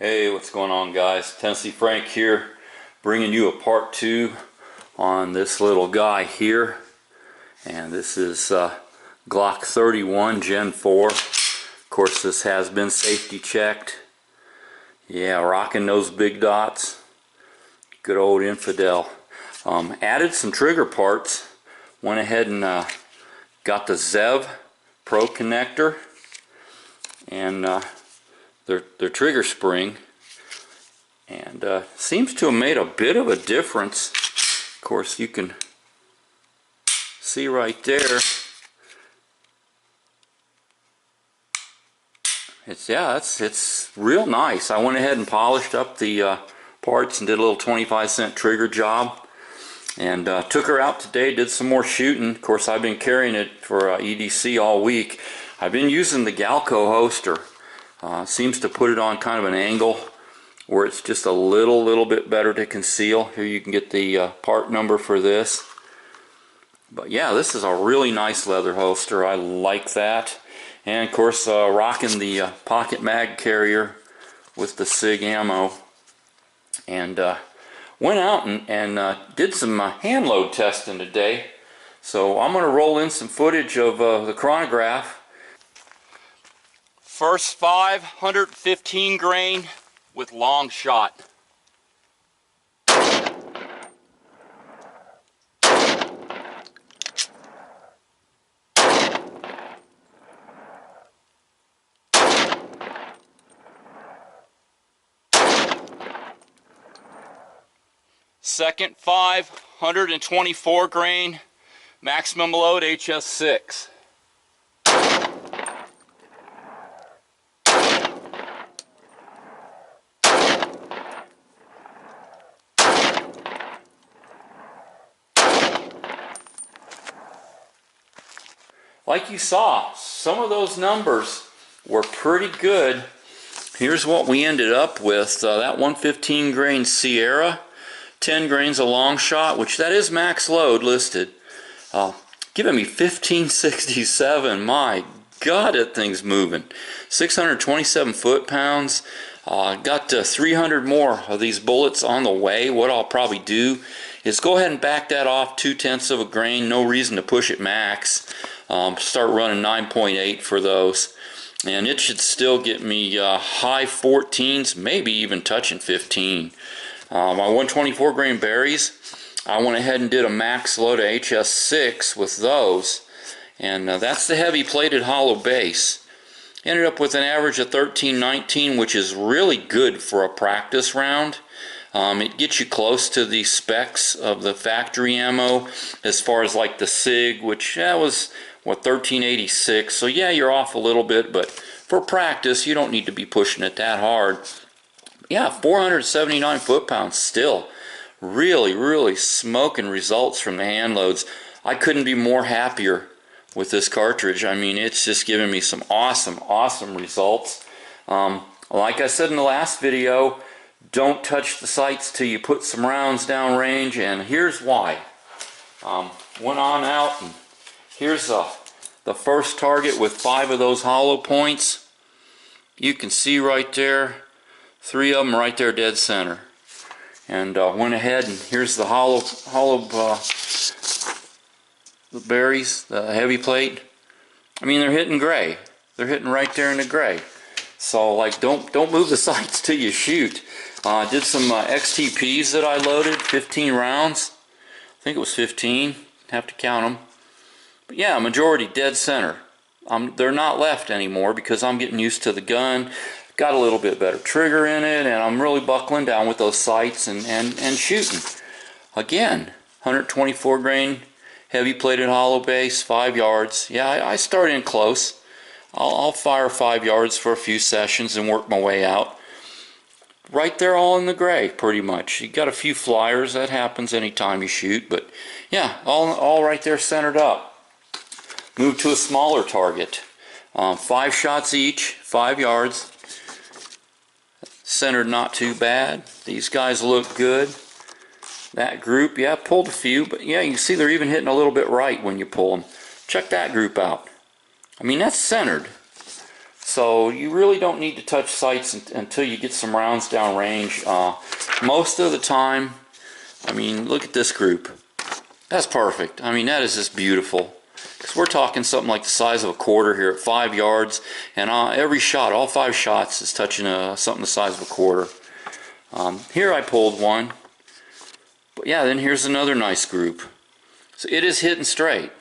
Hey, what's going on, guys? Tennessee Frank here, bringing you a part 2 on this little guy here. And this is Glock 31 Gen 4. Of course, this has been safety checked. Yeah, rocking those big dots. Good old infidel. Added some trigger parts. Went ahead and got the Zev Pro connector and their trigger spring, and seems to have made a bit of a difference. Of course, you can see right there. It's real nice. I went ahead and polished up the parts and did a little 25-cent trigger job, and took her out today, did some more shooting. Of course, I've been carrying it for EDC all week. I've been using the Galco holster. Seems to put it on kind of an angle where it's just a little bit better to conceal. Here you can get the part number for this. But yeah, this is a really nice leather holster. I like that. And of course, rocking the pocket mag carrier with the SIG ammo. And went out and did some hand load testing today. So I'm going to roll in some footage of the chronograph. First 515 grain with long shot. Second 524 grain maximum load HS6. Like you saw, some of those numbers were pretty good. Here's what we ended up with. That 115 grain Sierra, 10 grains of long shot, which that is max load listed, giving me 1567. My God, that thing's moving. 627 foot-pounds. Got 300 more of these bullets on the way. What I'll probably do is go ahead and back that off 0.2 of a grain. No reason to push it max. Start running 9.8 for those, and it should still get me high 14s, maybe even touching 15. My 124 grain berries, I went ahead and did a max load of HS6 with those, and that's the heavy plated hollow base. Ended up with an average of 13-19, which is really good for a practice round. It gets you close to the specs of the factory ammo as far as like the SIG, which was what, 1386. So yeah, you're off a little bit, but for practice you don't need to be pushing it that hard. Yeah, 479 foot-pounds still. Really smoking results from the hand loads. I couldn't be more happier with this cartridge. I mean, it's just giving me some awesome results. Like I said in the last video, don't touch the sights till you put some rounds down range, and here's why. Went on out, and here's the first target with 5 of those hollow points. You can see right there, 3 of them right there dead center. And went ahead, and here's the hollow the berries, the heavy plate. I mean, they're hitting gray. They're hitting right there in the gray. So like, don't move the sights till you shoot. Did some XTPs that I loaded, 15 rounds. I think it was 15. Have to count them. But yeah, majority dead center. They're not left anymore because I'm getting used to the gun. Got a little bit better trigger in it, and I'm really buckling down with those sights and shooting. Again, 124 grain heavy plated hollow base, 5 yards. Yeah, I start in close. I'll fire 5 yards for a few sessions and work my way out. Right there, all in the gray, pretty much. You got a few flyers, that happens anytime you shoot, but yeah, all right there centered up. Move to a smaller target. 5 shots each, 5 yards. Centered not too bad. These guys look good. That group, yeah, pulled a few, but yeah, you can see they're even hitting a little bit right when you pull them. Check that group out. I mean, that's centered. So you really don't need to touch sights until you get some rounds down range. Most of the time, I mean, look at this group. That's perfect. I mean, that is just beautiful. Because we're talking something like the size of a quarter here at 5 yards, and every shot, all 5 shots, is touching something the size of a quarter. Here I pulled one, but yeah, then here's another nice group. So it is hitting straight.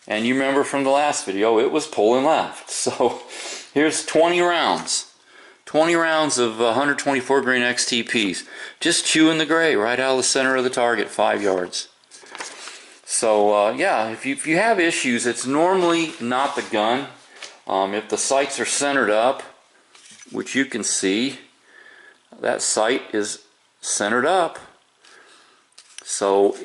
And you remember from the last video, it was pulling left. So here's 20 rounds. 20 rounds of 124 grain XTPs. Just chewing the gray right out of the center of the target, 5 yards. So yeah, if you have issues, it's normally not the gun. If the sights are centered up, which you can see, that sight is centered up. So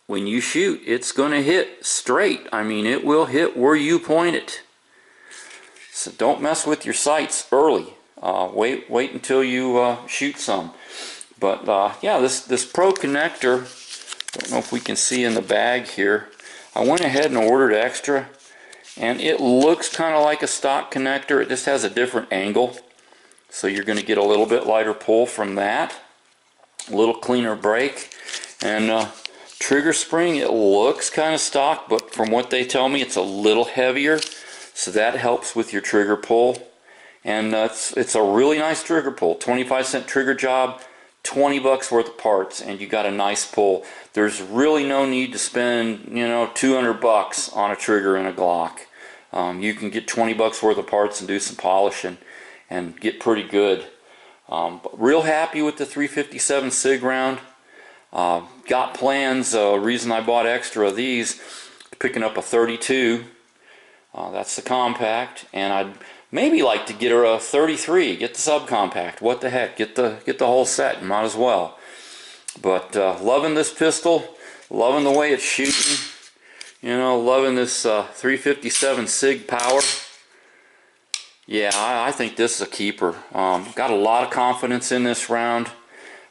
when you shoot, it's going to hit straight. I mean, it will hit where you point it. So don't mess with your sights early. Wait until you shoot some. But yeah, this Pro connector, don't know if we can see in the bag here. I went ahead and ordered extra, and it looks kind of like a stock connector. It just has a different angle. So you're going to get a little bit lighter pull from that. A little cleaner break. And trigger spring, it looks kind of stock, but from what they tell me, it's a little heavier. So that helps with your trigger pull. And it's a really nice trigger pull. 25-cent trigger job, 20 bucks worth of parts, and you got a nice pull. There's really no need to spend, you know, 200 bucks on a trigger in a Glock. You can get 20 bucks worth of parts and do some polishing and get pretty good. But real happy with the 357 SIG round. Got plans, reason I bought extra of these, picking up a 32. That's the compact, and I'd maybe like to get her a 33, get the subcompact. What the heck, get the whole set, might as well. But loving this pistol, loving the way it's shooting, you know, loving this 357 SIG power. Yeah, I think this is a keeper. Got a lot of confidence in this round.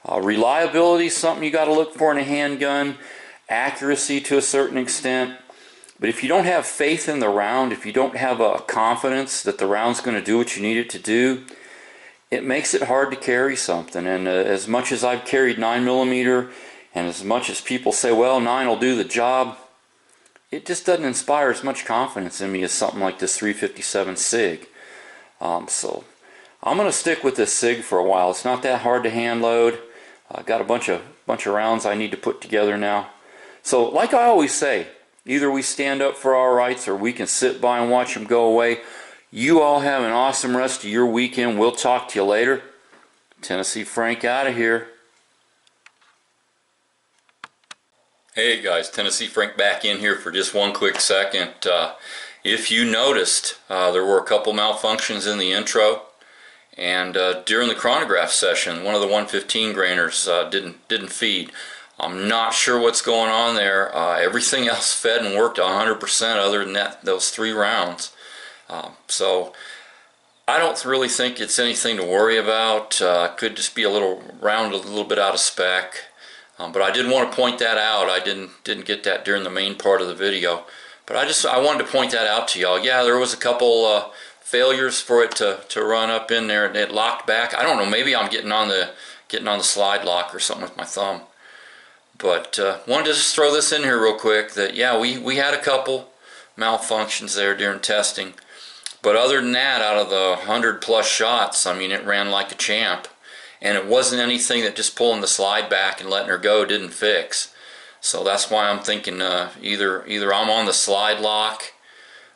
Reliability is something you got to look for in a handgun. Accuracy to a certain extent. But if you don't have faith in the round, if you don't have a confidence that the round's going to do what you need it to do, it makes it hard to carry something. And as much as I've carried 9mm, and as much as people say, well, 9 will do the job, it just doesn't inspire as much confidence in me as something like this 357 SIG. So I'm going to stick with this SIG for a while. It's not that hard to hand load. I've got a bunch of rounds I need to put together now. So like I always say, either we stand up for our rights or we can sit by and watch them go away. You all have an awesome rest of your weekend. We'll talk to you later. Tennessee.Frank out of here. Hey guys, Tennessee.Frank back in here for just one quick second. If you noticed, there were a couple malfunctions in the intro. And during the chronograph session, one of the 115 grainers didn't feed. I'm not sure what's going on there. Everything else fed and worked 100% other than those 3 rounds. So I don't really think it's anything to worry about. Could just be a little bit out of spec. But I did want to point that out. I didn't get that during the main part of the video. But I wanted to point that out to y'all. Yeah, there was a couple failures for it to run up in there, and it locked back. I don't know, maybe I'm getting on the slide lock or something with my thumb. But wanted to just throw this in here real quick that yeah, we had a couple malfunctions there during testing. But other than that, out of the 100+ shots, I mean, it ran like a champ. And it wasn't anything that just pulling the slide back and letting her go didn't fix. So that's why I'm thinking either I'm on the slide lock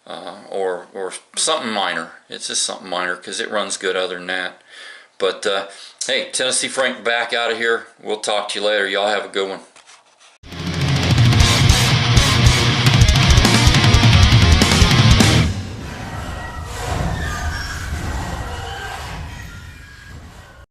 or something minor. It's just something minor because it runs good other than that. But hey, Tennessee.Frank back out of here. We'll talk to you later. Y'all have a good one.